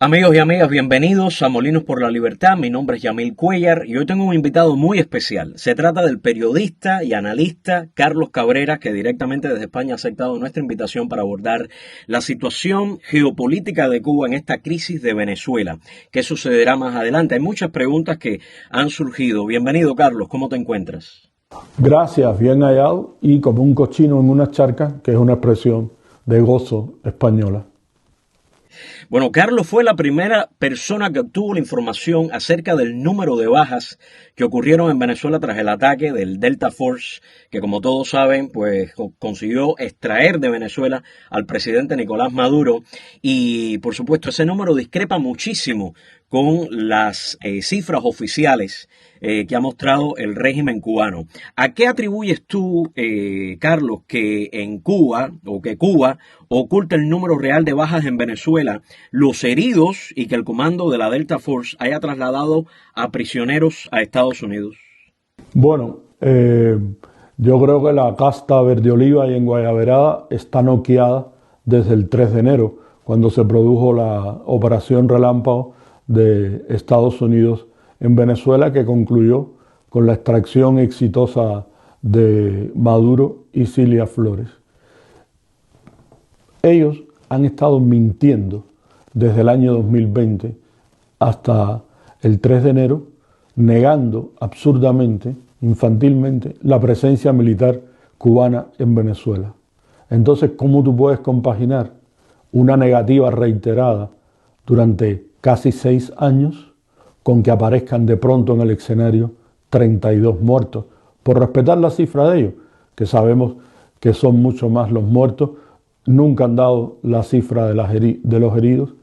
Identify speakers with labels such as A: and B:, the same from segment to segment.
A: Amigos y amigas, bienvenidos a Molinos por la Libertad. Mi nombre es Yamil Cuellar y hoy tengo un invitado muy especial. Se trata del periodista y analista Carlos Cabrera, que directamente desde España ha aceptado nuestra invitación para abordar la situación geopolítica de Cuba en esta crisis de Venezuela. ¿Qué sucederá más adelante? Hay muchas preguntas que han surgido. Bienvenido, Carlos. ¿Cómo te encuentras?
B: Gracias, bien hallado y como un cochino en una charca, que es una expresión de gozo española.
A: Bueno, Carlos fue la primera persona que obtuvo la información acerca del número de bajas que ocurrieron en Venezuela tras el ataque del Delta Force, que como todos saben, pues consiguió extraer de Venezuela al presidente Nicolás Maduro. Y por supuesto, ese número discrepa muchísimo con las cifras oficiales que ha mostrado el régimen cubano. ¿A qué atribuyes tú, Carlos, que en Cuba, o que Cuba oculta el número real de bajas en Venezuela, los heridos y que el comando de la Delta Force haya trasladado a prisioneros a Estados Unidos?
B: Bueno, yo creo que la casta verde oliva y en Guayaberada está noqueada desde el 3 de enero, cuando se produjo la operación relámpago de Estados Unidos en Venezuela, que concluyó con la extracción exitosa de Maduro y Cilia Flores. Ellos han estado mintiendo desde el año 2020 hasta el 3 de enero, negando absurdamente, infantilmente, la presencia militar cubana en Venezuela. Entonces, ¿cómo tú puedes compaginar una negativa reiterada durante casi 6 años con que aparezcan de pronto en el escenario 32 muertos? Por respetar la cifra de ellos, que sabemos que son mucho más los muertos, nunca han dado la cifra de los heridos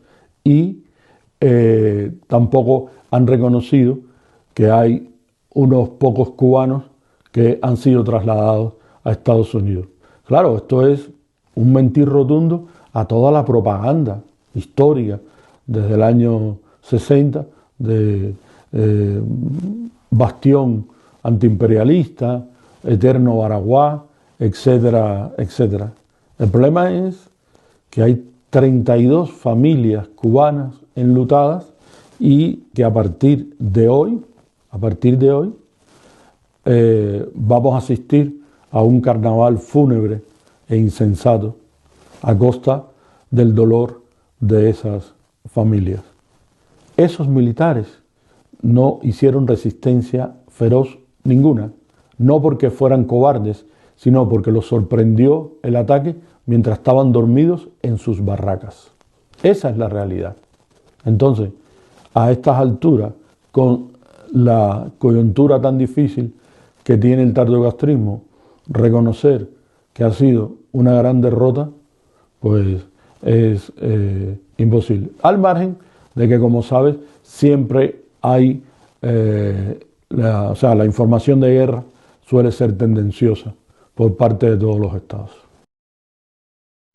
B: y tampoco han reconocido que hay unos pocos cubanos que han sido trasladados a Estados Unidos. Claro, esto es un mentir rotundo a toda la propaganda histórica desde el año 60 de bastión antiimperialista, eterno Baraguá, etcétera, etcétera. El problema es que hay 32 familias cubanas enlutadas y que a partir de hoy, vamos a asistir a un carnaval fúnebre e insensato a costa del dolor de esas familias. Esos militares no hicieron resistencia feroz ninguna, no porque fueran cobardes, sino porque los sorprendió el ataque mientras estaban dormidos en sus barracas. Esa es la realidad. Entonces, a estas alturas, con la coyuntura tan difícil que tiene el tardogastrismo, reconocer que ha sido una gran derrota, pues es imposible. Al margen de que, como sabes, siempre hay, la información de guerra suele ser tendenciosa por parte de todos los estados.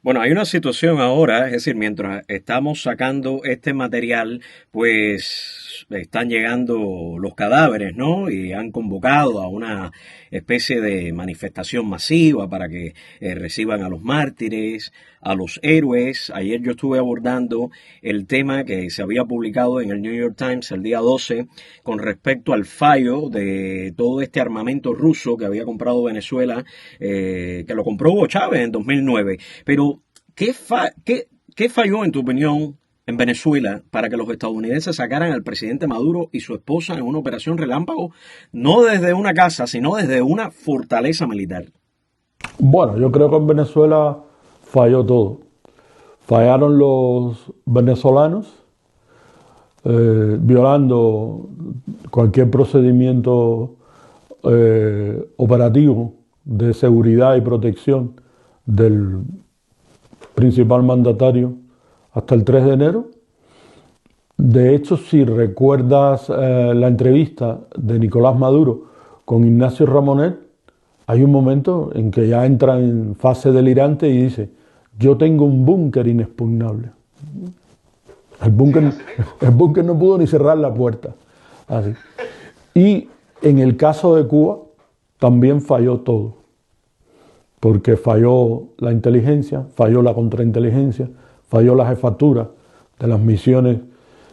A: Bueno, hay una situación ahora, es decir, mientras estamos sacando este material, pues están llegando los cadáveres, ¿no? Y han convocado a una especie de manifestación masiva para que reciban a los mártires, a los héroes. Ayer yo estuve abordando el tema que se había publicado en el New York Times el día 12 con respecto al fallo de todo este armamento ruso que había comprado Venezuela, que lo compró Hugo Chávez en 2009. Pero, ¿qué falló, en tu opinión, en Venezuela para que los estadounidenses sacaran al presidente Maduro y su esposa en una operación relámpago, no desde una casa, sino desde una fortaleza militar?
B: Bueno, yo creo que en Venezuela falló todo. Fallaron los venezolanos, violando cualquier procedimiento operativo de seguridad y protección del principal mandatario hasta el 3 de enero. De hecho, si recuerdas la entrevista de Nicolás Maduro con Ignacio Ramonet, hay un momento en que ya entra en fase delirante y dice: yo tengo un búnker inexpugnable. El búnker no pudo ni cerrar la puerta. Así. Y en el caso de Cuba también falló todo, porque falló la inteligencia, falló la contrainteligencia, falló la jefatura de las misiones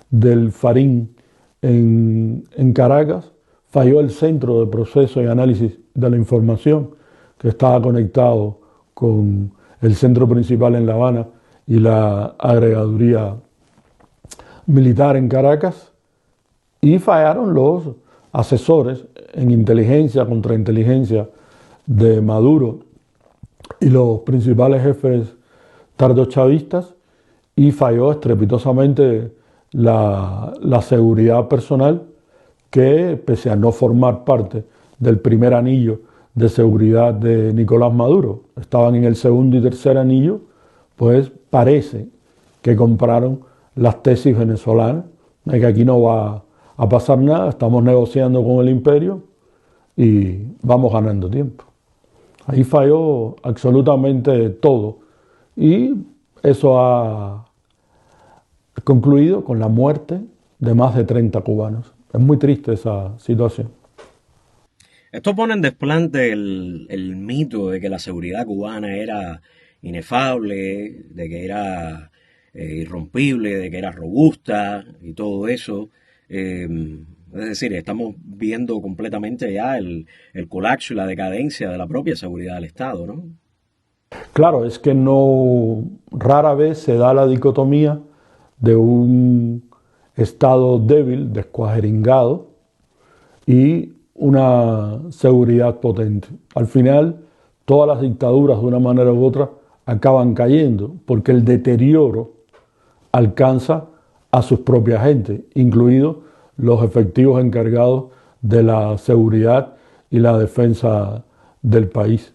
B: del Farín en Caracas, falló el centro de proceso y análisis de la información que estaba conectado con el centro principal en La Habana y la agregaduría militar en Caracas, y fallaron los asesores en inteligencia, contrainteligencia de Maduro y los principales jefes tardochavistas, y falló estrepitosamente la seguridad personal, que pese a no formar parte del primer anillo de seguridad de Nicolás Maduro, estaban en el segundo y tercer anillo, pues parece que compraron las tesis venezolanas de que aquí no va a pasar nada, estamos negociando con el imperio y vamos ganando tiempo. Ahí falló absolutamente todo, y eso ha concluido con la muerte de más de 30 cubanos. Es muy triste esa situación.
A: Esto pone en desplante el mito de que la seguridad cubana era inefable, de que era irrompible, de que era robusta y todo eso. Es decir, estamos viendo completamente ya el colapso y la decadencia de la propia seguridad del Estado, ¿no?
B: Claro, es que no rara vez se da la dicotomía de un Estado débil, descuajeringado, y una seguridad potente. Al final, todas las dictaduras, de una manera u otra, acaban cayendo, porque el deterioro alcanza a sus propias gentes, incluidos los efectivos encargados de la seguridad y la defensa del país.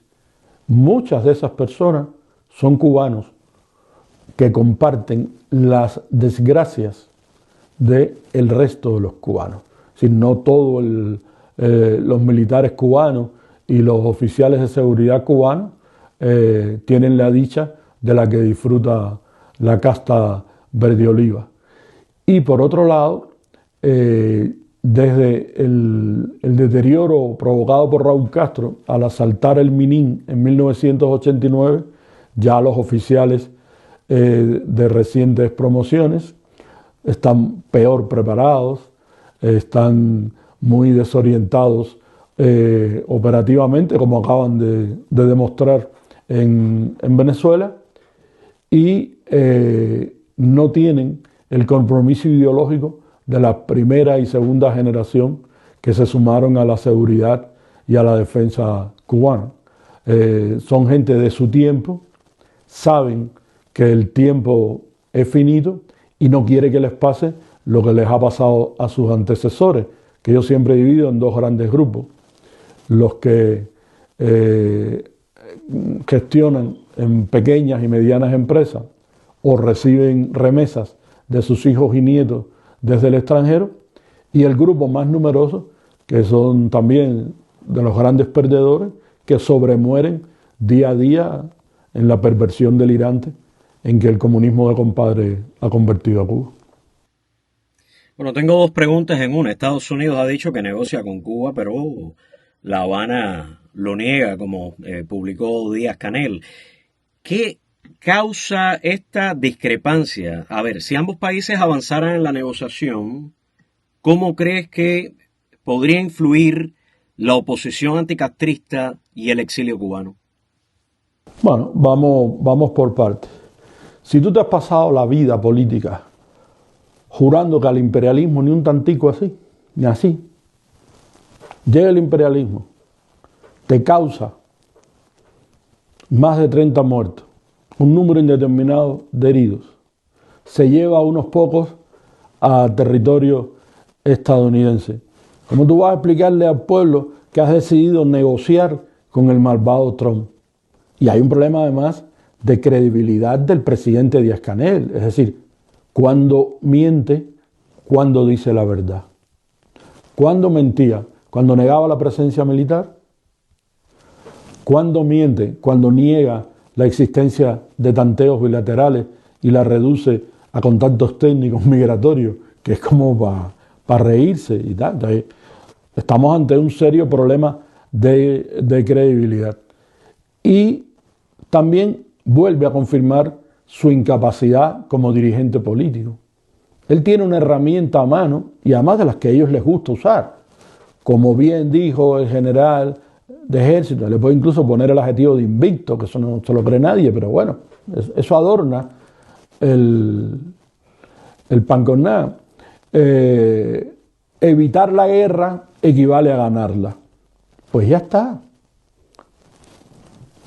B: Muchas de esas personas son cubanos que comparten las desgracias del resto de los cubanos. Es decir, no todos los militares cubanos y los oficiales de seguridad cubanos tienen la dicha de la que disfruta la casta verde oliva. Y por otro lado, desde el deterioro provocado por Raúl Castro al asaltar el Minin en 1989, ya los oficiales de recientes promociones están peor preparados, están muy desorientados operativamente, como acaban de demostrar en Venezuela, y no tienen el compromiso ideológico de la primera y segunda generación que se sumaron a la seguridad y a la defensa cubana. Son gente de su tiempo, saben que el tiempo es finito y no quiere que les pase lo que les ha pasado a sus antecesores, que yo siempre divido en dos grandes grupos: los que gestionan en pequeñas y medianas empresas o reciben remesas de sus hijos y nietos desde el extranjero, y el grupo más numeroso, que son también de los grandes perdedores, que sobremueren día a día en la perversión delirante en que el comunismo de compadre ha convertido a Cuba.
A: Bueno, tengo dos preguntas en una. Estados Unidos ha dicho que negocia con Cuba, pero La Habana lo niega, como publicó Díaz-Canel. ¿Qué causa esta discrepancia? A ver, si ambos países avanzaran en la negociación, ¿cómo crees que podría influir la oposición anticastrista y el exilio cubano?
B: Bueno, vamos por partes. Si tú te has pasado la vida política jurando que al imperialismo ni un tantico así, ni así, llega el imperialismo, te causa más de 30 muertos, un número indeterminado de heridos, se lleva a unos pocos a territorio estadounidense. ¿Cómo tú vas a explicarle al pueblo que has decidido negociar con el malvado Trump? Y hay un problema además de credibilidad del presidente Díaz-Canel, es decir, cuando miente, cuando dice la verdad. ¿Cuándo mentía? Cuando negaba la presencia militar. ¿Cuándo miente? Cuando niega la existencia de tanteos bilaterales y la reduce a contactos técnicos migratorios, que es como para reírse y tal. Entonces, estamos ante un serio problema de credibilidad. Y también vuelve a confirmar su incapacidad como dirigente político. Él tiene una herramienta a mano y además de las que a ellos les gusta usar. Como bien dijo el general de ejército, le puede incluso poner el adjetivo de invicto, que eso no se lo cree nadie, pero bueno, eso adorna el pan con nada. Evitar la guerra equivale a ganarla. Pues ya está.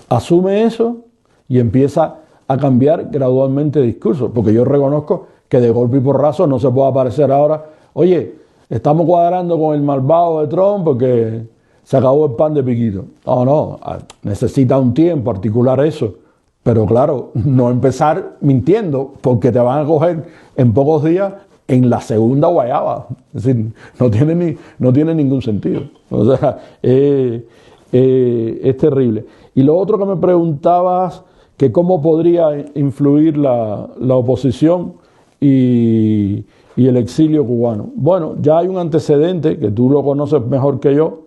B: Asume eso y empieza a cambiar gradualmente de discurso, porque yo reconozco que de golpe y porrazo no se puede aparecer ahora, oye, estamos cuadrando con el malvado de Trump porque se acabó el pan de piquito. No, necesita un tiempo articular eso, pero claro, no empezar mintiendo, porque te van a coger en pocos días en la segunda guayaba. Es decir, no tiene ningún sentido. O sea, es terrible. Y lo otro que me preguntabas, que cómo podría influir la oposición y el exilio cubano. Bueno, ya hay un antecedente, que tú lo conoces mejor que yo,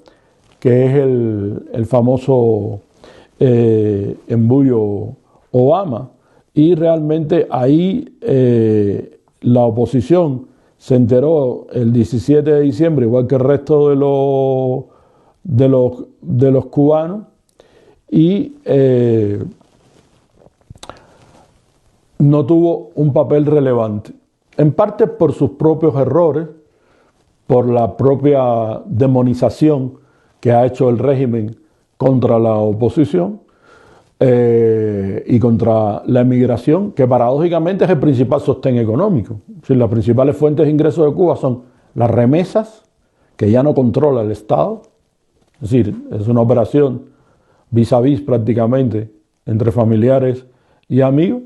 B: que es el famoso embullo Obama. Y realmente ahí la oposición se enteró el 17 de diciembre, igual que el resto de los cubanos, y no tuvo un papel relevante, en parte por sus propios errores, por la propia demonización que ha hecho el régimen contra la oposición y contra la emigración, que paradójicamente es el principal sostén económico. Es decir, las principales fuentes de ingresos de Cuba son las remesas, que ya no controla el Estado, es decir, es una operación vis a vis prácticamente entre familiares y amigos,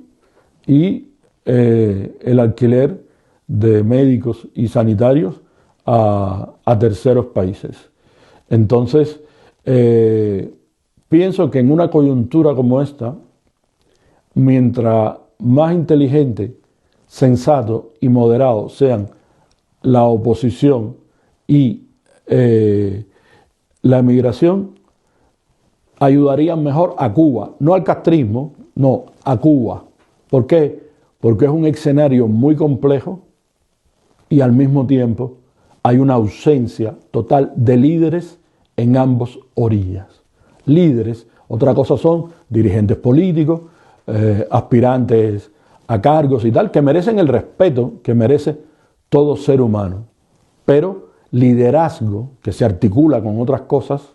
B: y el alquiler de médicos y sanitarios a terceros países. Entonces, pienso que en una coyuntura como esta, mientras más inteligente, sensato y moderado sean la oposición y la emigración, ayudarían mejor a Cuba, no al castrismo, no, a Cuba. ¿Por qué? Porque es un escenario muy complejo y al mismo tiempo hay una ausencia total de líderes en ambas orillas. Líderes, otra cosa son dirigentes políticos, aspirantes a cargos y tal, que merecen el respeto que merece todo ser humano. Pero liderazgo que se articula con otras cosas,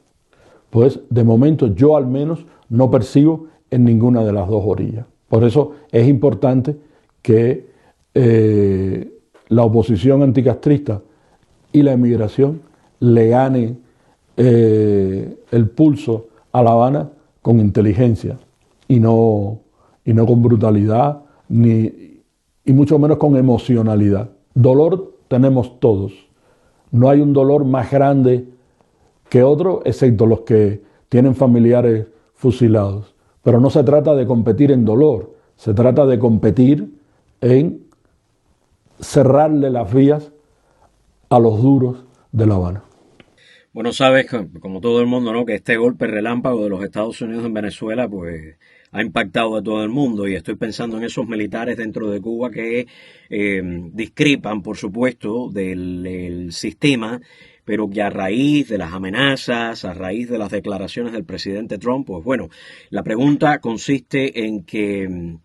B: pues de momento yo al menos no percibo en ninguna de las dos orillas. Por eso es importante que la oposición anticastrista y la emigración le gane el pulso a La Habana con inteligencia y no con brutalidad y mucho menos con emocionalidad. Dolor tenemos todos. No hay un dolor más grande que otro, excepto los que tienen familiares fusilados. Pero no se trata de competir en dolor, se trata de competir en cerrarle las vías a los duros de La Habana.
A: Bueno, sabes, como todo el mundo, ¿no?, que este golpe relámpago de los Estados Unidos en Venezuela, pues ha impactado a todo el mundo, y estoy pensando en esos militares dentro de Cuba que discrepan, por supuesto, del sistema, pero que a raíz de las amenazas, a raíz de las declaraciones del presidente Trump, pues bueno, la pregunta consiste en que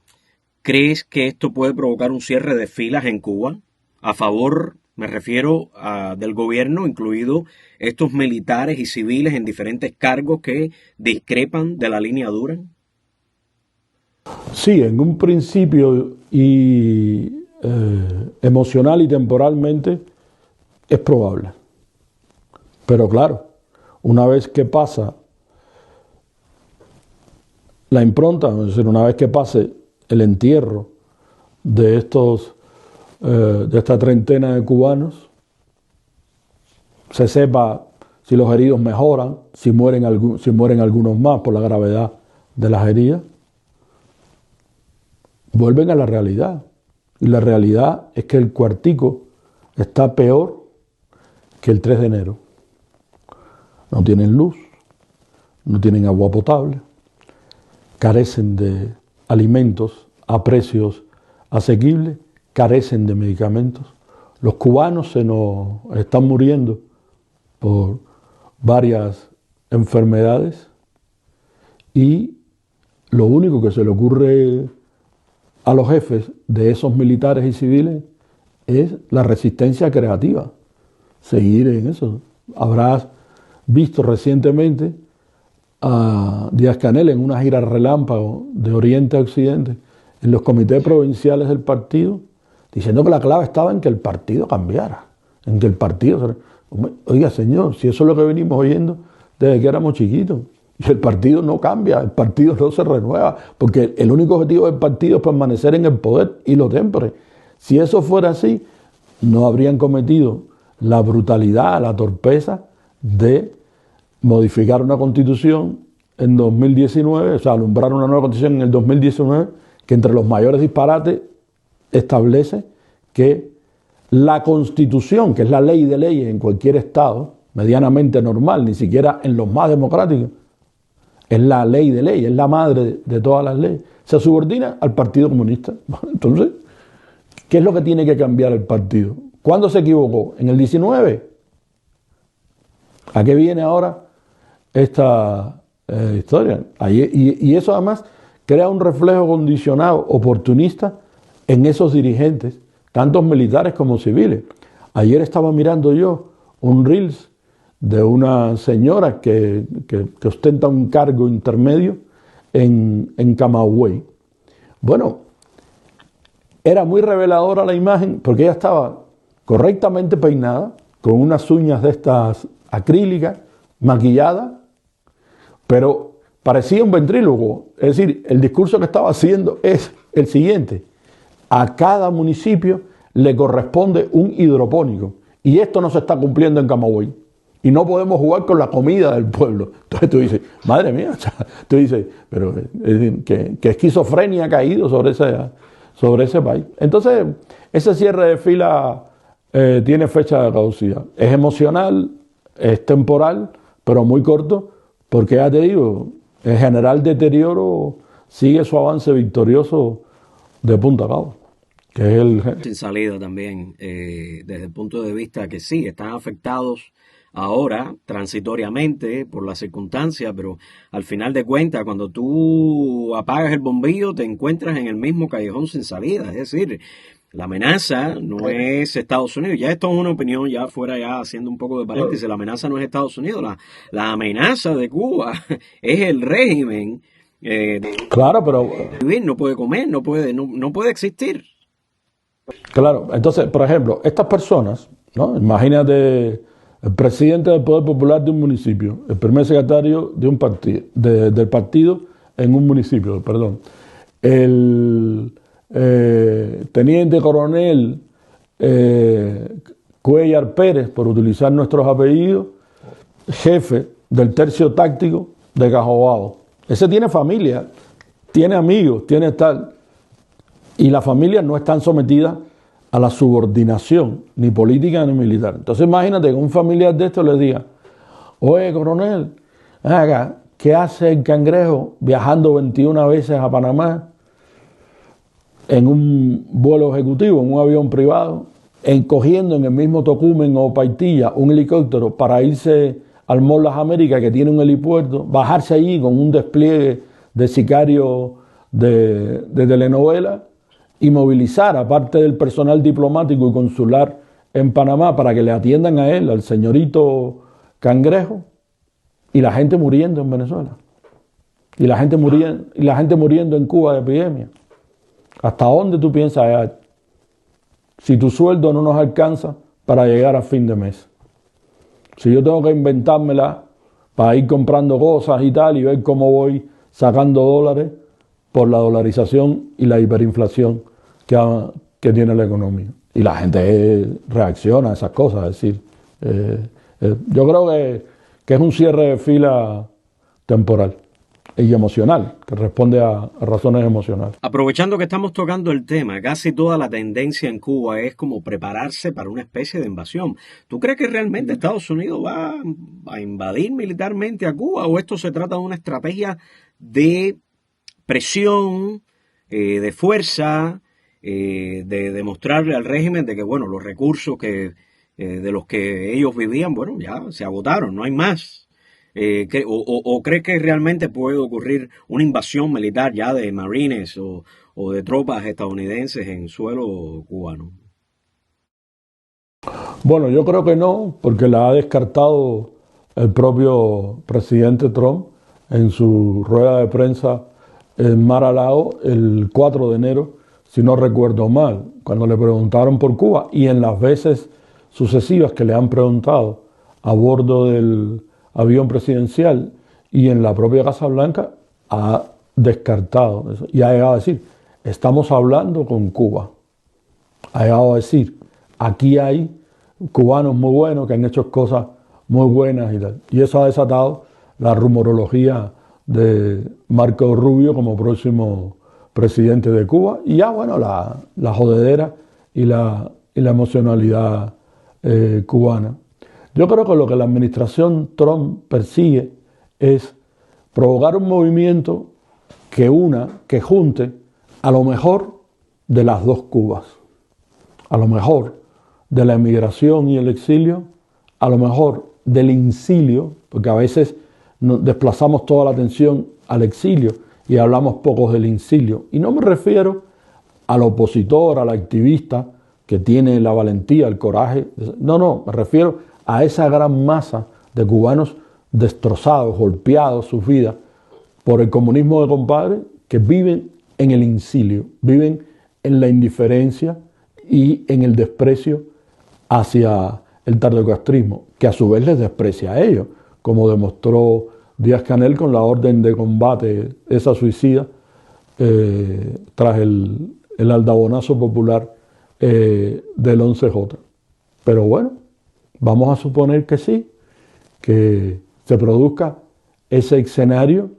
A: ¿crees que esto puede provocar un cierre de filas en Cuba a favor, me refiero, del gobierno, incluido estos militares y civiles en diferentes cargos que discrepan de la línea dura?
B: Sí, en un principio y emocional y temporalmente es probable. Pero claro, una vez que pasa la impronta, es decir, una vez que pase el entierro de esta treintena de cubanos, se sepa si los heridos mejoran, si mueren algunos más por la gravedad de las heridas, vuelven a la realidad. Y la realidad es que el Cuartico está peor que el 3 de enero. No tienen luz, no tienen agua potable, carecen de alimentos a precios asequibles, carecen de medicamentos, Los cubanos se nos están muriendo por varias enfermedades y lo único que se le ocurre a los jefes de esos militares y civiles es la resistencia creativa, seguir en eso. Habrás visto recientemente a Díaz-Canel en una gira relámpago de Oriente a Occidente, en los comités provinciales del partido, diciendo que la clave estaba en que el partido cambiara, en que el partido... Oiga, señor, si eso es lo que venimos oyendo desde que éramos chiquitos, y el partido no cambia, el partido no se renueva, porque el único objetivo del partido es permanecer en el poder y lo temple. Si eso fuera así, no habrían cometido la brutalidad, la torpeza de modificar una constitución en 2019, o sea, alumbrar una nueva constitución en el 2019, que entre los mayores disparates establece que la constitución, que es la ley de leyes en cualquier estado, medianamente normal, ni siquiera en los más democráticos, es la ley de leyes, es la madre de todas las leyes, se subordina al Partido Comunista. Entonces, ¿qué es lo que tiene que cambiar el partido? ¿Cuándo se equivocó? ¿En el 19? ¿A qué viene ahora esta historia? Y eso además crea un reflejo condicionado, oportunista, en esos dirigentes, tantos militares como civiles. Ayer estaba mirando yo un Reels de una señora que ostenta un cargo intermedio en Camagüey. Bueno, era muy reveladora la imagen porque ella estaba correctamente peinada, con unas uñas de estas acrílicas, maquillada, pero parecía un ventrílogo. Es decir, el discurso que estaba haciendo es el siguiente: a cada municipio le corresponde un hidropónico y esto no se está cumpliendo en Camagüey y no podemos jugar con la comida del pueblo. Entonces tú dices, madre mía, tú dices, pero que esquizofrenia ha caído sobre ese país. Entonces, ese cierre de fila tiene fecha de caducidad. Es emocional, es temporal, pero muy corto, porque ya te digo, el general deterioro sigue su avance victorioso de punta a cabo. Que es
A: sin salida también, desde el punto de vista que sí, están afectados ahora transitoriamente por las circunstancias, pero al final de cuentas, cuando tú apagas el bombillo, te encuentras en el mismo callejón sin salida. Es decir, la amenaza no es Estados Unidos. Ya esto es una opinión, ya fuera ya haciendo un poco de paréntesis, la amenaza no es Estados Unidos, la amenaza de Cuba es el régimen.
B: Claro, pero...
A: No puede comer, no puede existir.
B: Claro, entonces, por ejemplo, estas personas, ¿no? Imagínate el presidente del Poder Popular de un municipio, el primer secretario de un partido, del partido en un municipio, perdón, el teniente coronel Cuellar Pérez, por utilizar nuestros apellidos, jefe del tercio táctico de Cajobado. Ese tiene familia, tiene amigos, tiene tal... Y las familias no están sometidas a la subordinación, ni política ni militar. Entonces imagínate que un familiar de estos les diga, oye, coronel, acá, ¿qué hace el Cangrejo viajando 21 veces a Panamá en un vuelo ejecutivo, en un avión privado, cogiendo en el mismo Tocumen o Paitilla un helicóptero para irse al Mall Las Américas, que tiene un helipuerto, bajarse allí con un despliegue de sicarios de telenovela, y movilizar a parte del personal diplomático y consular en Panamá para que le atiendan a él, al señorito Cangrejo, y la gente muriendo en Venezuela, y la gente muriendo en Cuba de epidemia. ¿Hasta dónde tú piensas llegar si tu sueldo no nos alcanza para llegar a fin de mes? Si yo tengo que inventármela para ir comprando cosas y tal, y ver cómo voy sacando dólares por la dolarización y la hiperinflación que tiene la economía. Y la gente reacciona a esas cosas. Es decir, yo creo que es un cierre de fila temporal y emocional, que responde a razones emocionales.
A: Aprovechando que estamos tocando el tema, casi toda la tendencia en Cuba es como prepararse para una especie de invasión. ¿Tú crees que realmente Estados Unidos va a invadir militarmente a Cuba, o esto se trata de una estrategia de presión, de fuerza, de demostrarle al régimen de que, bueno, los recursos de los que ellos vivían, bueno, ya se agotaron, no hay más. O cree que realmente puede ocurrir una invasión militar ya de marines o de tropas estadounidenses en suelo cubano?
B: Bueno, yo creo que no, porque la ha descartado el propio presidente Trump en su rueda de prensa en Mar-a-Lago el 4 de enero, si no recuerdo mal, cuando le preguntaron por Cuba y en las veces sucesivas que le han preguntado a bordo del avión presidencial y en la propia Casa Blanca, ha descartado eso y ha llegado a decir, estamos hablando con Cuba. Ha llegado a decir, aquí hay cubanos muy buenos que han hecho cosas muy buenas y tal. Y eso ha desatado la rumorología de Marco Rubio como próximo presidente de Cuba y ya bueno, la jodedera y la emocionalidad cubana. Yo creo que lo que la administración Trump persigue es provocar un movimiento que junte a lo mejor de las dos Cubas, a lo mejor de la emigración y el exilio, a lo mejor del incilio, porque a veces desplazamos toda la atención al exilio y hablamos pocos del incilio. Y no me refiero al opositor, al activista que tiene la valentía, el coraje. No, me refiero a esa gran masa de cubanos destrozados, golpeados sus vidas por el comunismo de compadre, que viven en el incilio, viven en la indiferencia y en el desprecio hacia el tardocastrismo, que a su vez les desprecia a ellos, como demostró Díaz-Canel con la orden de combate, esa suicida, tras el aldabonazo popular del 11J. Pero bueno, vamos a suponer que sí, que se produzca ese escenario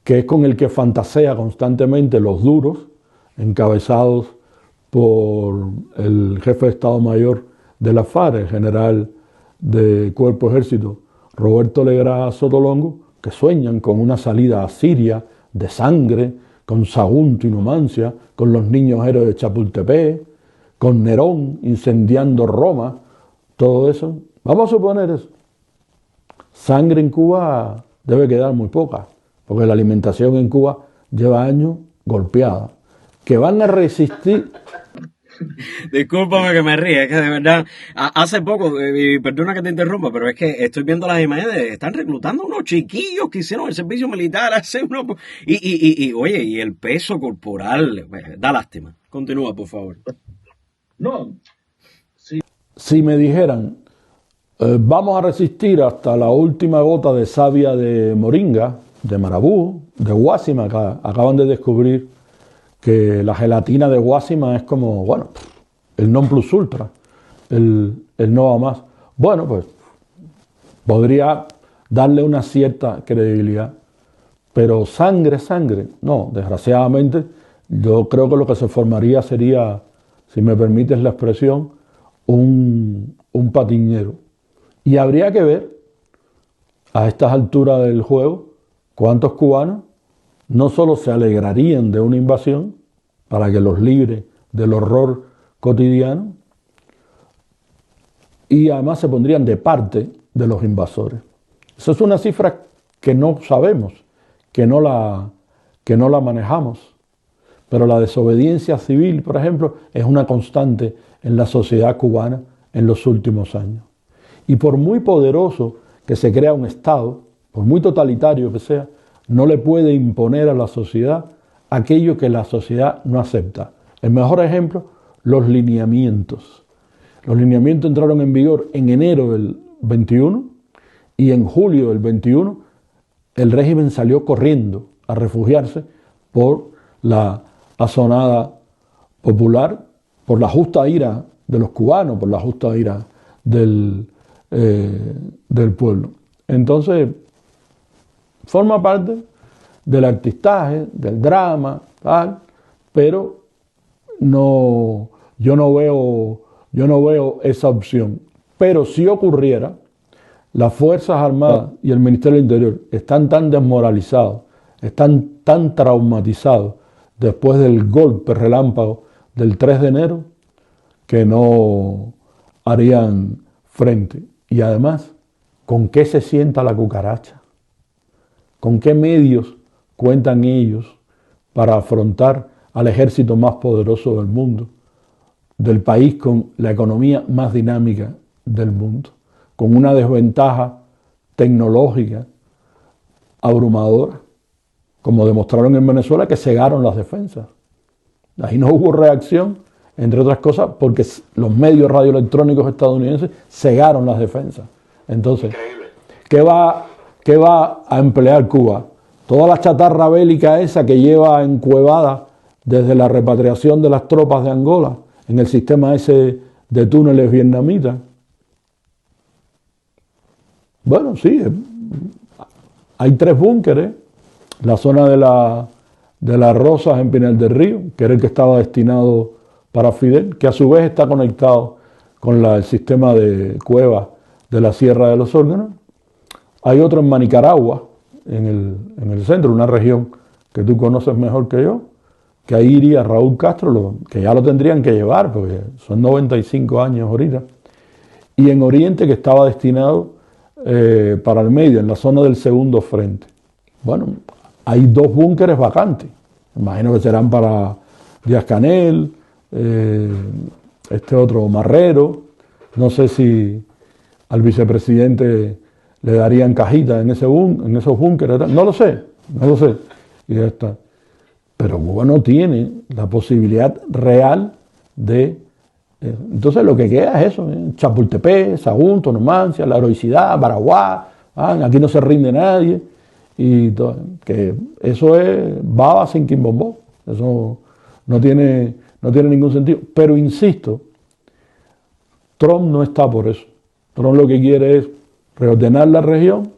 B: que es con el que fantasea constantemente los duros, encabezados por el jefe de Estado Mayor de la FARC, el general de Cuerpo Ejército, Roberto Legrá Sotolongo, que sueñan con una salida a Siria de sangre, con Sagunto y Numancia, con los niños héroes de Chapultepec, con Nerón incendiando Roma, todo eso. Vamos a suponer eso. Sangre en Cuba debe quedar muy poca, porque la alimentación en Cuba lleva años golpeada. Que van a resistir.
A: Discúlpame que me ríe, es que de verdad, hace poco, perdona que te interrumpa, pero es que estoy viendo las imágenes, están reclutando unos chiquillos que hicieron el servicio militar hace unos... Oye, y el peso corporal, da lástima. Continúa, por favor.
B: No. Si me dijeran, vamos a resistir hasta la última gota de savia de moringa, de marabú, de guásima, que acaban de descubrir que la gelatina de guásima es como, bueno, el non plus ultra, el no va más. Bueno, pues podría darle una cierta credibilidad, pero sangre, no, desgraciadamente, yo creo que lo que se formaría sería, si me permites la expresión, un patiñero. Y habría que ver, a estas alturas del juego, cuántos cubanos no solo se alegrarían de una invasión para que los libre del horror cotidiano, y además se pondrían de parte de los invasores. Esa es una cifra que no sabemos, que no la manejamos. Pero la desobediencia civil, por ejemplo, es una constante en la sociedad cubana en los últimos años. Y por muy poderoso que se crea un Estado, por muy totalitario que sea, no le puede imponer a la sociedad aquello que la sociedad no acepta. El mejor ejemplo, los lineamientos. Los lineamientos entraron en vigor en enero del 21 y en julio del 21 el régimen salió corriendo a refugiarse por la asonada popular, por la justa ira de los cubanos, por la justa ira del pueblo. Entonces, forma parte del artistaje, del drama, tal, pero yo no veo esa opción. Pero si ocurriera, las Fuerzas Armadas y el Ministerio del Interior están tan desmoralizados, están tan traumatizados después del golpe relámpago del 3 de enero que no harían frente. Y además, ¿con qué se sienta la cucaracha? ¿Con qué medios cuentan ellos para afrontar al ejército más poderoso del mundo, del país con la economía más dinámica del mundo, con una desventaja tecnológica abrumadora, como demostraron en Venezuela, que cegaron las defensas? Ahí no hubo reacción, entre otras cosas, porque los medios radioelectrónicos estadounidenses cegaron las defensas. Entonces, ¿qué va a emplear Cuba? Toda la chatarra bélica esa que lleva encuevada desde la repatriación de las tropas de Angola en el sistema ese de túneles vietnamitas. Bueno, sí, hay 3 búnkeres. La zona de las Rosas en Pinal del Río, que era el que estaba destinado para Fidel, que a su vez está conectado con el sistema de cuevas de la Sierra de los Órganos. Hay otro en Manicaragua, en el centro, una región que tú conoces mejor que yo, que ahí iría Raúl Castro, que ya lo tendrían que llevar, porque son 95 años ahorita. Y en Oriente, que estaba destinado para el medio, en la zona del segundo frente. Bueno, hay 2 búnkeres vacantes. Imagino que serán para Díaz-Canel, este otro Marrero. No sé si al vicepresidente le darían cajita en esos búnkeres. No lo sé. Y ya está. Pero Cuba no tiene la posibilidad real de... entonces lo que queda es eso, Chapultepec, Sagunto, Numancia, la heroicidad, Baraguá, aquí no se rinde nadie. Y todo, que eso es baba sin quimbombó. Eso no tiene ningún sentido. Pero insisto, Trump no está por eso. Trump lo que quiere es reordenar la región,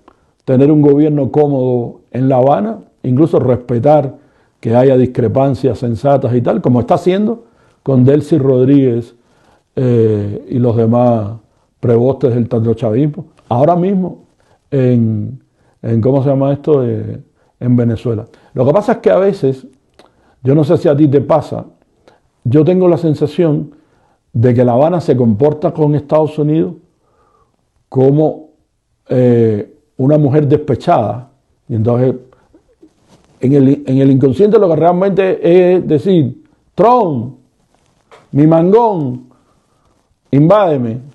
B: tener un gobierno cómodo en La Habana, incluso respetar que haya discrepancias sensatas y tal, como está haciendo con Delcy Rodríguez y los demás prebostes del tandochavismo. Ahora mismo en ¿cómo se llama esto? En Venezuela. Lo que pasa es que a veces, yo no sé si a ti te pasa, yo tengo la sensación de que La Habana se comporta con Estados Unidos como una mujer despechada. Y entonces, en el inconsciente lo que realmente es decir, Trump, mi mangón, invádeme.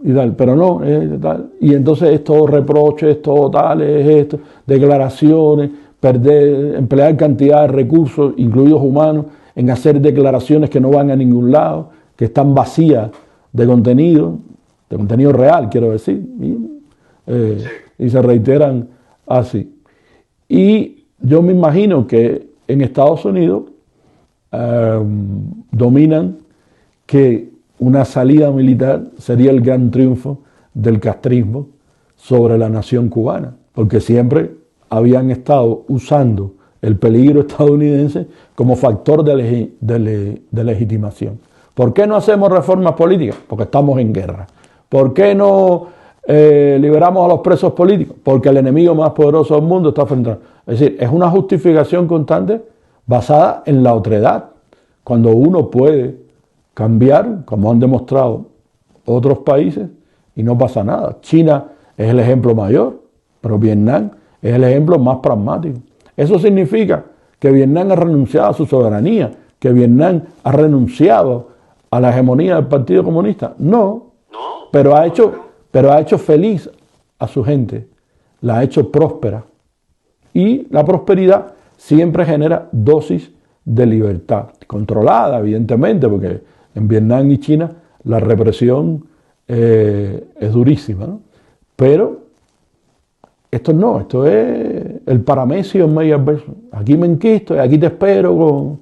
B: Y tal, pero no, tal. Y entonces es todo reproche, es todo tal, es esto, declaraciones, emplear cantidad de recursos, incluidos humanos, en hacer declaraciones que no van a ningún lado, que están vacías de contenido real, quiero decir, y se reiteran así. Y yo me imagino que en Estados Unidos dominan que una salida militar sería el gran triunfo del castrismo sobre la nación cubana, porque siempre habían estado usando el peligro estadounidense como factor de legitimación. ¿Por qué no hacemos reformas políticas? Porque estamos en guerra. ¿Por qué no liberamos a los presos políticos? Porque el enemigo más poderoso del mundo está frente a nosotros. Es decir, es una justificación constante basada en la otredad, cuando uno puede cambiar, como han demostrado otros países, y no pasa nada. China es el ejemplo mayor, pero Vietnam es el ejemplo más pragmático. Eso significa que Vietnam ha renunciado a su soberanía, que Vietnam ha renunciado a la hegemonía del Partido Comunista. No, pero ha hecho feliz a su gente, la ha hecho próspera. Y la prosperidad siempre genera dosis de libertad, controlada evidentemente, porque en Vietnam y China la represión es durísima, ¿no? Pero esto no, esto es el paramecio en medio adverso. Aquí me enquisto y aquí te espero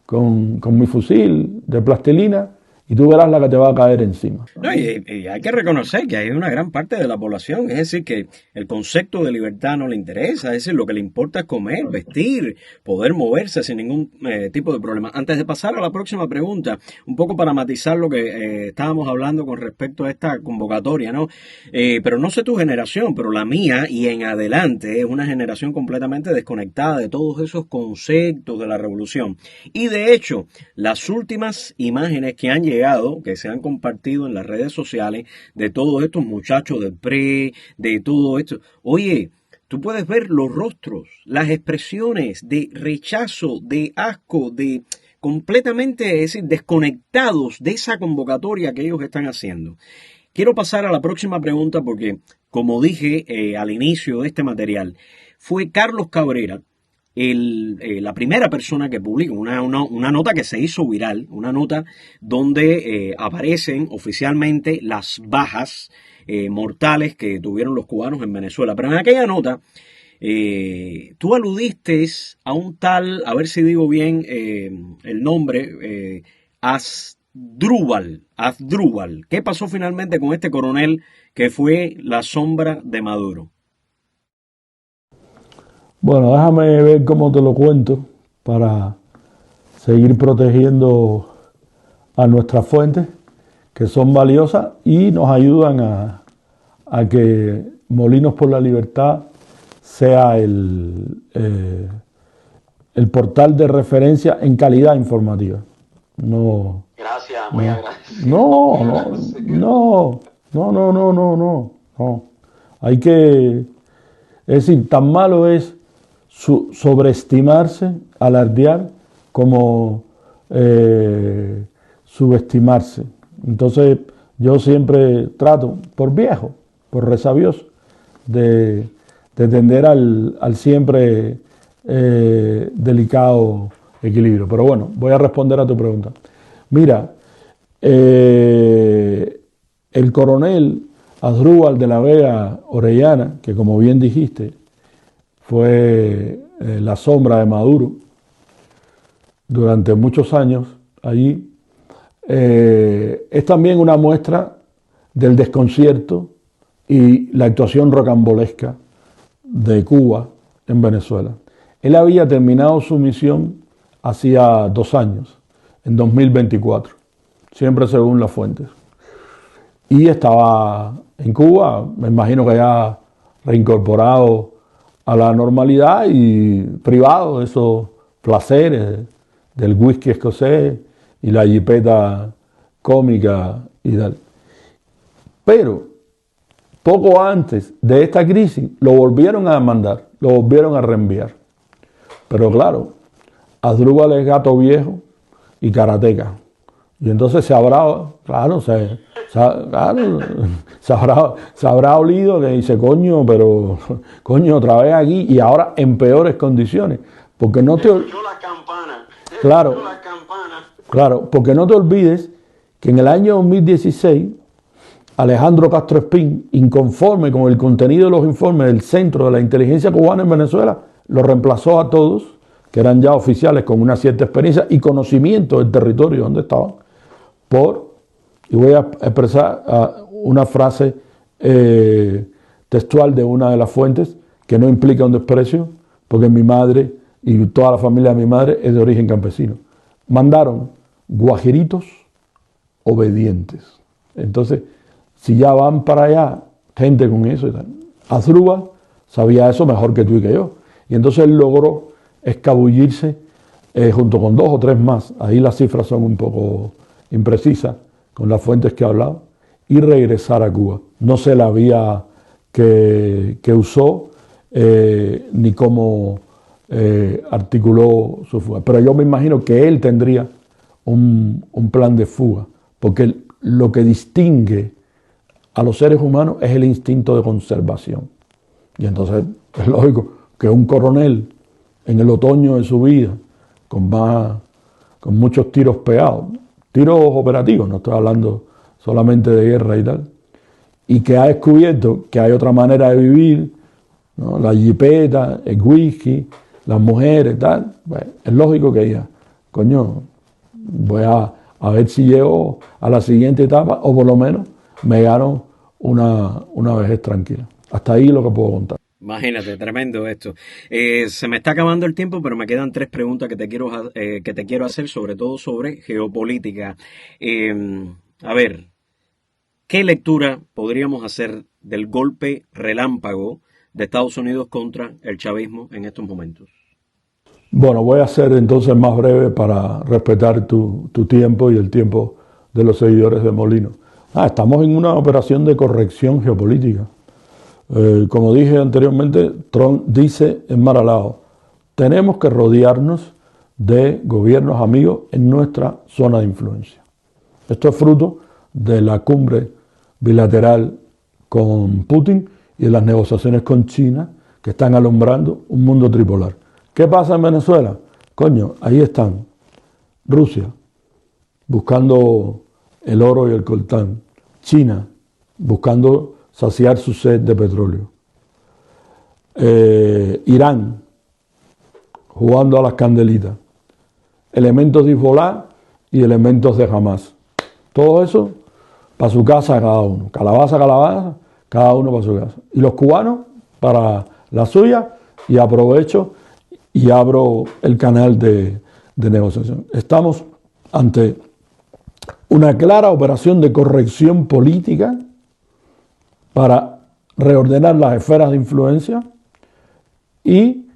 B: con mi fusil de plastilina y tú verás la que te va a caer encima.
A: No, y hay que reconocer que hay una gran parte de la población, es decir, que el concepto de libertad no le interesa, es decir, lo que le importa es comer, vestir, poder moverse sin ningún tipo de problema. Antes de pasar a la próxima pregunta, un poco para matizar lo que estábamos hablando con respecto a esta convocatoria, ¿no? Pero no sé tu generación, pero la mía y en adelante es una generación completamente desconectada de todos esos conceptos de la revolución. Y de hecho, las últimas imágenes que han llegado, que se han compartido en las redes sociales, de todos estos muchachos del PRE, de todo esto, oye, tú puedes ver los rostros, las expresiones de rechazo, de asco, de completamente, es decir, desconectados de esa convocatoria que ellos están haciendo. Quiero pasar a la próxima pregunta porque, como dije al inicio de este material, fue Carlos Cabrera la primera persona que publica una nota que se hizo viral, una nota donde aparecen oficialmente las bajas mortales que tuvieron los cubanos en Venezuela. Pero en aquella nota tú aludiste a un tal, a ver si digo bien el nombre, Asdrúbal. ¿Qué pasó finalmente con este coronel que fue la sombra de Maduro?
B: Bueno, déjame ver cómo te lo cuento para seguir protegiendo a nuestras fuentes, que son valiosas y nos ayudan a que Molinos por la Libertad sea el portal de referencia en calidad informativa. No,
C: Gracias, muy
B: no,
C: agradecido.
B: no. Hay que, es decir, tan malo es sobreestimarse, alardear, como subestimarse. Entonces yo siempre trato, por viejo, por resabioso, de tender al siempre delicado equilibrio. Pero bueno, voy a responder a tu pregunta. Mira, el coronel Asdrúbal de la Vega Orellana, que como bien dijiste, fue la sombra de Maduro durante muchos años allí, es también una muestra del desconcierto y la actuación rocambolesca de Cuba en Venezuela. Él había terminado su misión hacía 2 años, en 2024, siempre según las fuentes. Y estaba en Cuba, me imagino que ya reincorporado a la normalidad y privado de esos placeres del whisky escocés y la jipeta cómica y tal. Pero poco antes de esta crisis lo volvieron a mandar, lo volvieron a reenviar. Pero claro, Asdrúbal es gato viejo y karateca. Y entonces se habrá, claro, se habrá olido que dice, coño, pero coño, otra vez aquí y ahora en peores condiciones. Porque no te
C: la campana.
B: Claro,
C: La campana.
B: claro, porque no te olvides que en el año 2016 Alejandro Castro Espín, inconforme con el contenido de los informes del Centro de la Inteligencia Cubana en Venezuela, lo reemplazó a todos, que eran ya oficiales con una cierta experiencia y conocimiento del territorio donde estaban, y voy a expresar una frase textual de una de las fuentes, que no implica un desprecio, porque mi madre y toda la familia de mi madre es de origen campesino. Mandaron guajiritos obedientes. Entonces, si ya van para allá gente con eso y tal. Asdrúbal sabía eso mejor que tú y que yo. Y entonces él logró escabullirse junto con 2 o 3 más. Ahí las cifras son un poco imprecisas con las fuentes que he hablado. Y regresar a Cuba. No sé la vía que usó ni cómo articuló su fuga. Pero yo me imagino que él tendría un plan de fuga. Porque lo que distingue a los seres humanos es el instinto de conservación. Y entonces es lógico que un coronel en el otoño de su vida, con muchos tiros pegados, tiros operativos, no estoy hablando solamente de guerra y tal, y que ha descubierto que hay otra manera de vivir, ¿no? La jipeta, el whisky, las mujeres, tal, pues, es lógico que diga, coño, voy a a ver si llego a la siguiente etapa o por lo menos me gano una vejez tranquila. Hasta ahí lo que puedo contar.
A: Imagínate, tremendo esto. Se me está acabando el tiempo, pero me quedan tres preguntas que te quiero hacer, sobre todo sobre geopolítica. A ver, ¿qué lectura podríamos hacer del golpe relámpago de Estados Unidos contra el chavismo en estos momentos?
B: Bueno, voy a ser entonces más breve para respetar tu tiempo y el tiempo de los seguidores de Molino. Estamos en una operación de corrección geopolítica. Como dije anteriormente, Trump dice en Mar-a-Lago, tenemos que rodearnos de gobiernos amigos en nuestra zona de influencia. Esto es fruto de la cumbre bilateral con Putin y de las negociaciones con China que están alumbrando un mundo tripolar. ¿Qué pasa en Venezuela? Coño, ahí están Rusia buscando el oro y el coltán, China buscando saciar su sed de petróleo, Irán jugando a las candelitas, elementos de Hezbollah y elementos de Hamas. Todo eso para su casa cada uno, calabaza, cada uno para su casa. Y los cubanos para la suya, y aprovecho y abro el canal de negociación. Estamos ante una clara operación de corrección política para reordenar las esferas de influencia y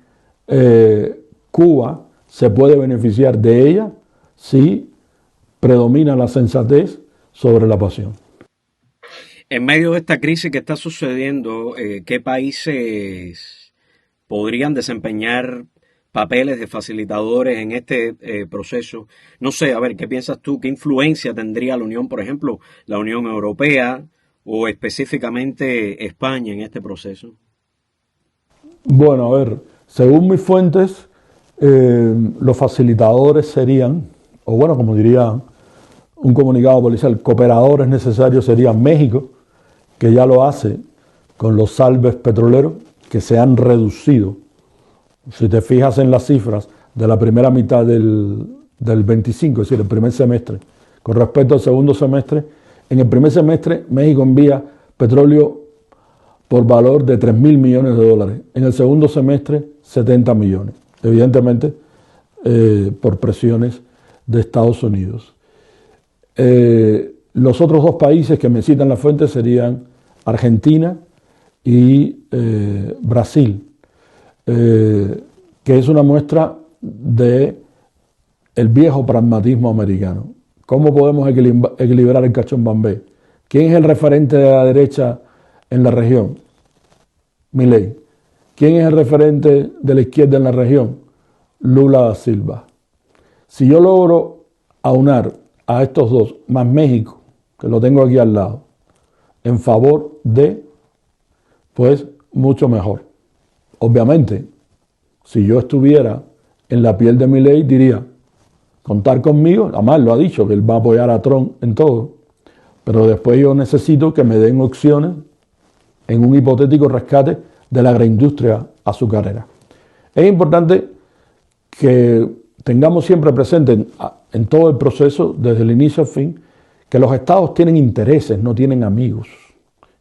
B: Cuba se puede beneficiar de ella si predomina la sensatez sobre la pasión.
A: En medio de esta crisis que está sucediendo, ¿qué países podrían desempeñar papeles de facilitadores en este proceso? No sé, a ver, ¿qué piensas tú? ¿Qué influencia tendría la Unión, por ejemplo, la Unión Europea o específicamente España en este proceso?
B: Bueno, a ver, según mis fuentes, los facilitadores serían, o bueno, como diría un comunicado policial, cooperadores necesarios serían México, que ya lo hace con los salves petroleros, que se han reducido. Si te fijas en las cifras de la primera mitad del 25, es decir, el primer semestre, con respecto al segundo semestre, en el primer semestre México envía petróleo por valor de 3.000 millones de dólares. En el segundo semestre, 70 millones. Evidentemente, por presiones de Estados Unidos. Los otros dos países que me citan la fuente serían Argentina y Brasil, que es una muestra de el viejo pragmatismo americano. ¿Cómo podemos equilibrar el cachón Bambé? ¿Quién es el referente de la derecha en la región? Milei. ¿Quién es el referente de la izquierda en la región? Lula da Silva. Si yo logro aunar a estos dos, más México, que lo tengo aquí al lado, en favor de, pues mucho mejor. Obviamente, si yo estuviera en la piel de Milei, diría, contar conmigo, además lo ha dicho, que él va a apoyar a Trump en todo, pero después yo necesito que me den opciones en un hipotético rescate de la agroindustria azucarera. Es importante que tengamos siempre presente en todo el proceso, desde el inicio al fin, que los estados tienen intereses, no tienen amigos,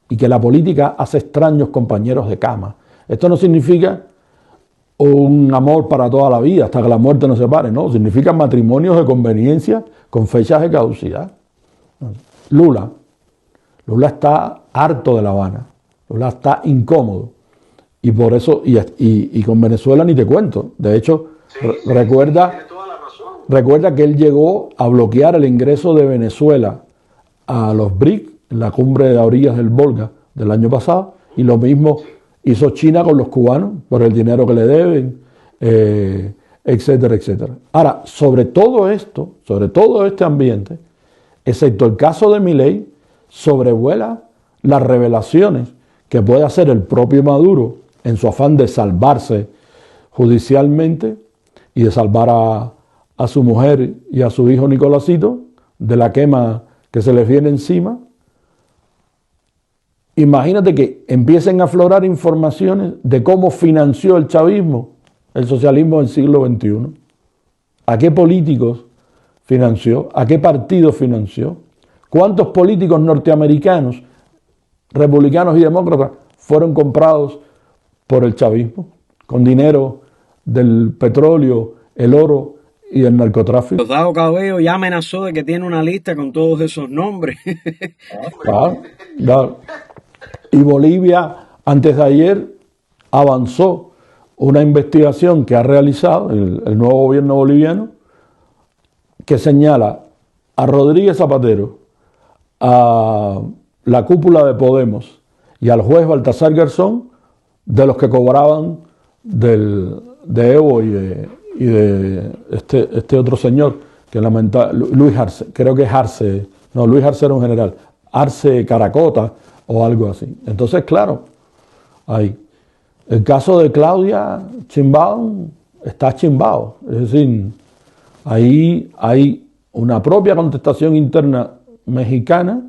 B: y que la política hace extraños compañeros de cama. Esto no significa un amor para toda la vida, hasta que la muerte nos separe, no, significa matrimonios de conveniencia con fechas de caducidad. Lula está harto de La Habana, Lula está incómodo, y por eso, y con Venezuela ni te cuento. De hecho, recuerda que él llegó a bloquear el ingreso de Venezuela a los BRIC, en la cumbre de orillas del Volga del año pasado, y lo mismo hizo China con los cubanos por el dinero que le deben, etcétera, etcétera. Ahora, sobre todo esto, sobre todo este ambiente, excepto el caso de Milei, sobrevuela las revelaciones que puede hacer el propio Maduro en su afán de salvarse judicialmente y de salvar a su mujer y a su hijo Nicolásito de la quema que se les viene encima. Imagínate que empiecen a aflorar informaciones de cómo financió el chavismo el socialismo del siglo XXI. ¿A qué políticos financió? ¿A qué partido financió? ¿Cuántos políticos norteamericanos, republicanos y demócratas, fueron comprados por el chavismo con dinero del petróleo, el oro y el narcotráfico?
A: Diosdado Cabello ya amenazó de que tiene una lista con todos esos nombres.
B: Claro, claro. Y Bolivia, antes de ayer, avanzó una investigación que ha realizado el nuevo gobierno boliviano, que señala a Rodríguez Zapatero, a la cúpula de Podemos y al juez Baltasar Garzón de los que cobraban de Evo y de este otro señor que Luis Arce, creo que es Arce, no, Luis Arce era un general, Arce Caracota o algo así. Entonces, claro, ahí. El caso de Claudia Sheinbaum está chimbado, es decir, ahí hay una propia contestación interna mexicana,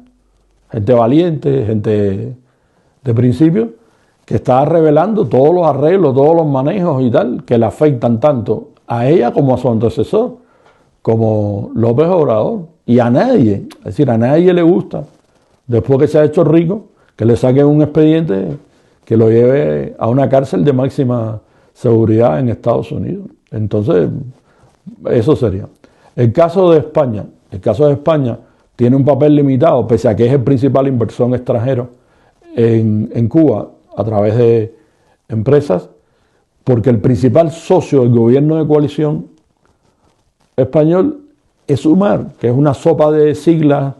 B: gente valiente, gente de principio, que está revelando todos los arreglos, todos los manejos y tal, que le afectan tanto a ella como a su antecesor, como López Obrador, y a nadie, es decir, a nadie le gusta, después que se ha hecho rico, que le saquen un expediente que lo lleve a una cárcel de máxima seguridad en Estados Unidos. Entonces, eso sería. El caso de España tiene un papel limitado, pese a que es el principal inversor extranjero en Cuba a través de empresas, porque el principal socio del gobierno de coalición español es Sumar, que es una sopa de siglas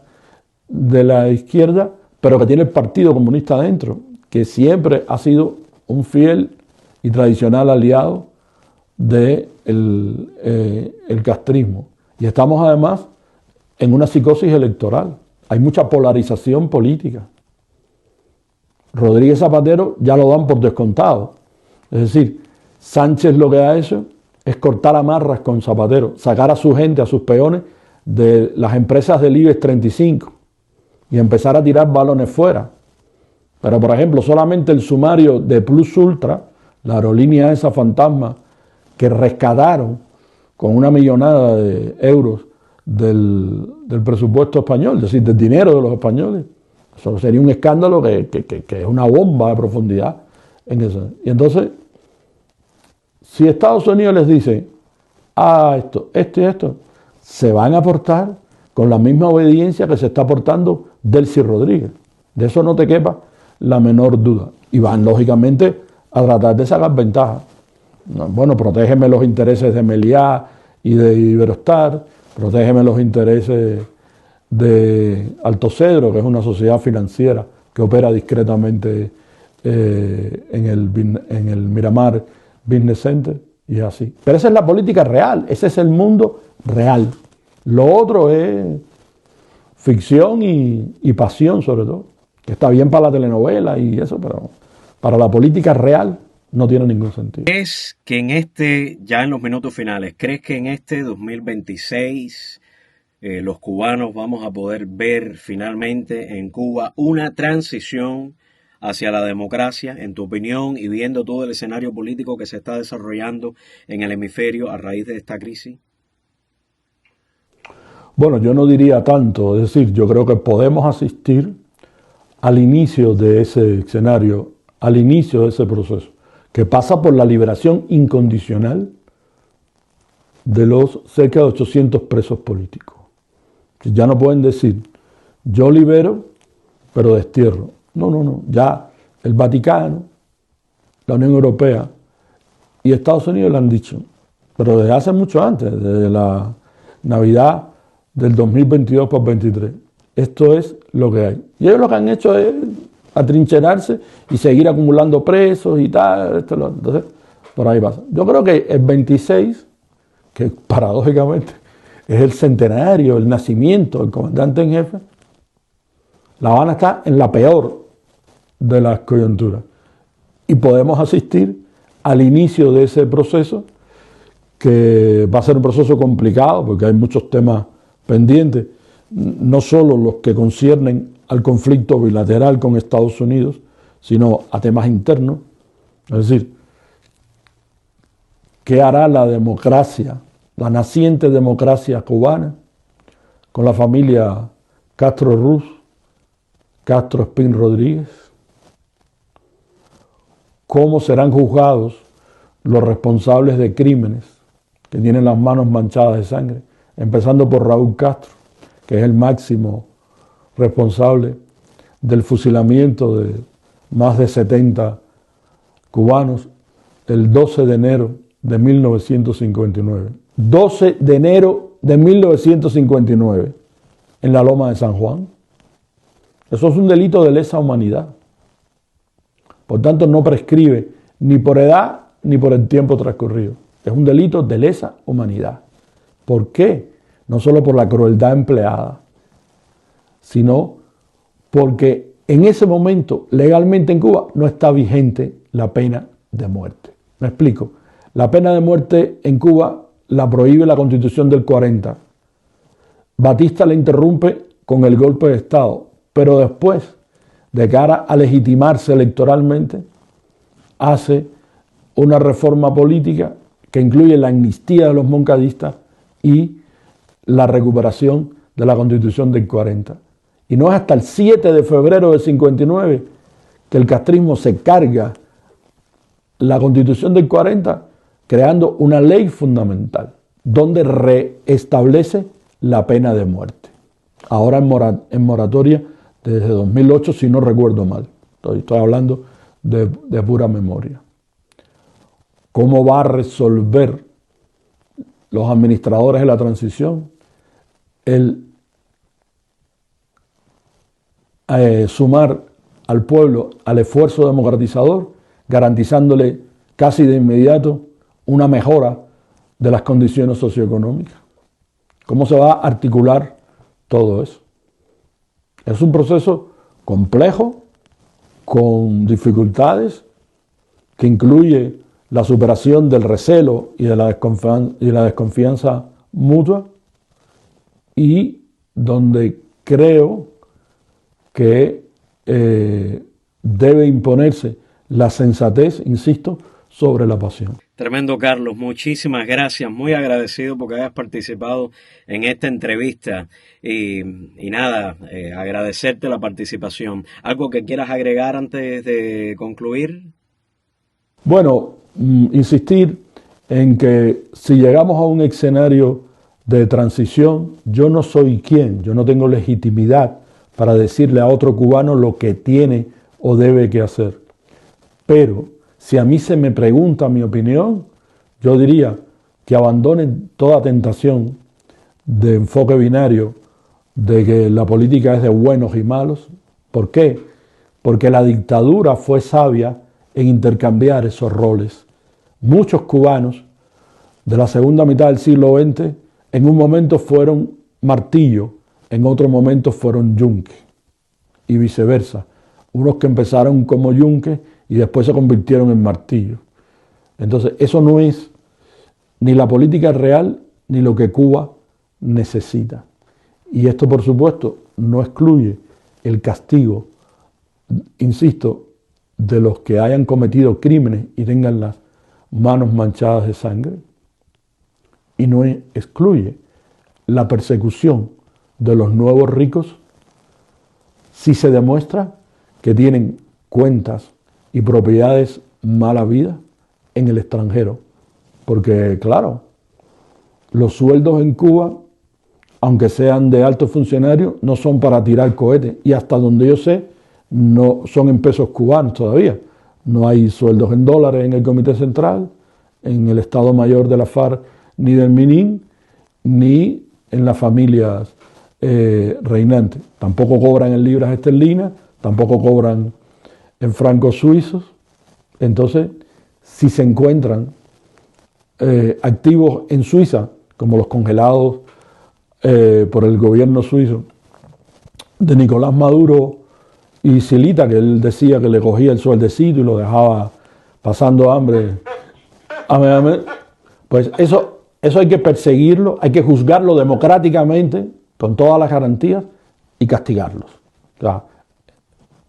B: de la izquierda, pero que tiene el Partido Comunista dentro, que siempre ha sido un fiel y tradicional aliado del castrismo. Y estamos además en una psicosis electoral. Hay mucha polarización política. Rodríguez Zapatero ya lo dan por descontado. Es decir, Sánchez lo que ha hecho es cortar amarras con Zapatero, sacar a su gente, a sus peones, de las empresas del IBEX 35 y empezar a tirar balones fuera. Pero, por ejemplo, solamente el sumario de Plus Ultra, la aerolínea esa fantasma que rescataron con una millonada de euros del presupuesto español, es decir, del dinero de los españoles, eso sería un escándalo que es una bomba de profundidad en eso. Y entonces, si Estados Unidos les dice, esto y esto, se van a portar con la misma obediencia que se está portando Delcy Rodríguez. De eso no te quepa la menor duda. Y van, lógicamente, a tratar de sacar ventaja. Bueno, protégeme los intereses de Meliá y de Iberostar, protégeme los intereses de Alto Cedro, que es una sociedad financiera que opera discretamente en el Miramar Business Center, y así. Pero esa es la política real, ese es el mundo real. Lo otro es ficción y pasión, sobre todo, que está bien para la telenovela y eso, pero para la política real no tiene ningún sentido.
A: ¿Crees que ya en los minutos finales, crees que en este 2026 los cubanos vamos a poder ver finalmente en Cuba una transición hacia la democracia, en tu opinión, y viendo todo el escenario político que se está desarrollando en el hemisferio a raíz de esta crisis?
B: Bueno, yo no diría tanto, es decir, yo creo que podemos asistir al inicio de ese escenario, al inicio de ese proceso, que pasa por la liberación incondicional de los cerca de 800 presos políticos. Ya no pueden decir, yo libero, pero destierro. No, ya el Vaticano, la Unión Europea y Estados Unidos lo han dicho, pero desde hace mucho antes, desde la Navidad del 2022 para el 23. Esto es lo que hay. Y ellos lo que han hecho es atrincherarse y seguir acumulando presos y tal. Entonces, por ahí pasa. Yo creo que el 26, que paradójicamente es el centenario, el nacimiento del comandante en jefe, La Habana está en la peor de las coyunturas. Y podemos asistir al inicio de ese proceso, que va a ser un proceso complicado porque hay muchos temas pendientes, no solo los que conciernen al conflicto bilateral con Estados Unidos, sino a temas internos. Es decir, ¿qué hará la democracia, la naciente democracia cubana con la familia Castro Ruz, Castro Espín Rodríguez? ¿Cómo serán juzgados los responsables de crímenes que tienen las manos manchadas de sangre? Empezando por Raúl Castro, que es el máximo responsable del fusilamiento de más de 70 cubanos el 12 de enero de 1959. 12 de enero de 1959 en la Loma de San Juan. Eso es un delito de lesa humanidad. Por tanto, no prescribe ni por edad ni por el tiempo transcurrido. Es un delito de lesa humanidad. ¿Por qué? No solo por la crueldad empleada, sino porque en ese momento, legalmente en Cuba, no está vigente la pena de muerte. ¿Me explico? La pena de muerte en Cuba la prohíbe la Constitución del 40. Batista la interrumpe con el golpe de Estado, pero después, de cara a legitimarse electoralmente, hace una reforma política que incluye la amnistía de los moncadistas y la recuperación de la Constitución del 40. Y no es hasta el 7 de febrero del 59 que el castrismo se carga la Constitución del 40 creando una ley fundamental donde reestablece la pena de muerte. Ahora en moratoria desde 2008, si no recuerdo mal. Estoy hablando de pura memoria. ¿Cómo va a resolver los administradores de la transición el sumar al pueblo al esfuerzo democratizador, garantizándole casi de inmediato una mejora de las condiciones socioeconómicas? ¿Cómo se va a articular todo eso? Es un proceso complejo, con dificultades, que incluye la superación del recelo y de la desconfianza mutua, y donde creo que debe imponerse la sensatez, insisto, sobre la pasión.
A: Tremendo, Carlos. Muchísimas gracias. Muy agradecido porque hayas participado en esta entrevista. Y nada, agradecerte la participación. ¿Algo que quieras agregar antes de concluir?
B: Bueno, insistir en que si llegamos a un escenario de transición, yo no soy quien, yo no tengo legitimidad para decirle a otro cubano lo que tiene o debe que hacer. Pero si a mí se me pregunta mi opinión, yo diría que abandonen toda tentación de enfoque binario, de que la política es de buenos y malos. ¿Por qué? Porque la dictadura fue sabia en intercambiar esos roles. Muchos cubanos de la segunda mitad del siglo XX en un momento fueron martillo, en otro momento fueron yunque, y viceversa. Unos que empezaron como yunque y después se convirtieron en martillo. Entonces, eso no es ni la política real ni lo que Cuba necesita. Y esto, por supuesto, no excluye el castigo, insisto, de los que hayan cometido crímenes y tengan las manos manchadas de sangre. Y no excluye la persecución de los nuevos ricos si se demuestra que tienen cuentas y propiedades mal habidas en el extranjero. Porque, claro, los sueldos en Cuba, aunque sean de altos funcionarios, no son para tirar cohetes. Y hasta donde yo sé, no son en pesos cubanos todavía. No hay sueldos en dólares en el Comité Central, en el Estado Mayor de la FARC, ni del MININ, ni en las familias reinantes. Tampoco cobran en libras esterlinas, tampoco cobran en francos suizos. Entonces, si se encuentran activos en Suiza, como los congelados por el gobierno suizo de Nicolás Maduro y Silita, que él decía que le cogía el sueldecito y lo dejaba pasando hambre, pues eso hay que perseguirlo, hay que juzgarlo democráticamente, con todas las garantías, y castigarlos. O sea,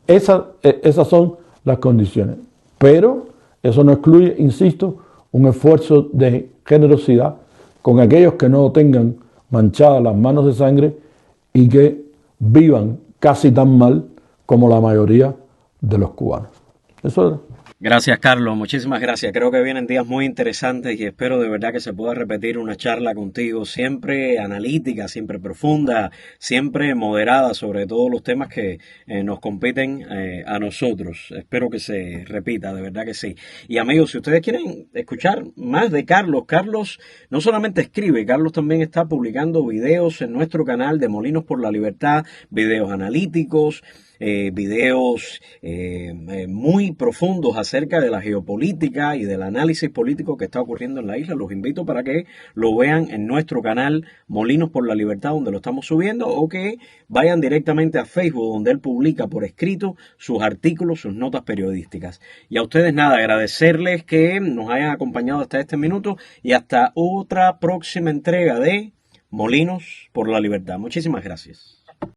B: esas son las condiciones. Pero eso no excluye, insisto, un esfuerzo de generosidad con aquellos que no tengan manchadas las manos de sangre y que vivan casi tan mal como la mayoría de los cubanos. Eso es.
A: Gracias, Carlos. Muchísimas gracias. Creo que vienen días muy interesantes y espero de verdad que se pueda repetir una charla contigo, siempre analítica, siempre profunda, siempre moderada sobre todos los temas que nos competen a nosotros. Espero que se repita, de verdad que sí. Y amigos, si ustedes quieren escuchar más de Carlos, Carlos no solamente escribe, Carlos también está publicando videos en nuestro canal de Molinos por la Libertad, videos analíticos, videos muy profundos acerca de la geopolítica y del análisis político que está ocurriendo en la isla. Los invito para que lo vean en nuestro canal Molinos por la Libertad, donde lo estamos subiendo, o que vayan directamente a Facebook, donde él publica por escrito sus artículos, sus notas periodísticas. Y a ustedes nada, agradecerles que nos hayan acompañado hasta este minuto y hasta otra próxima entrega de Molinos por la Libertad. Muchísimas gracias.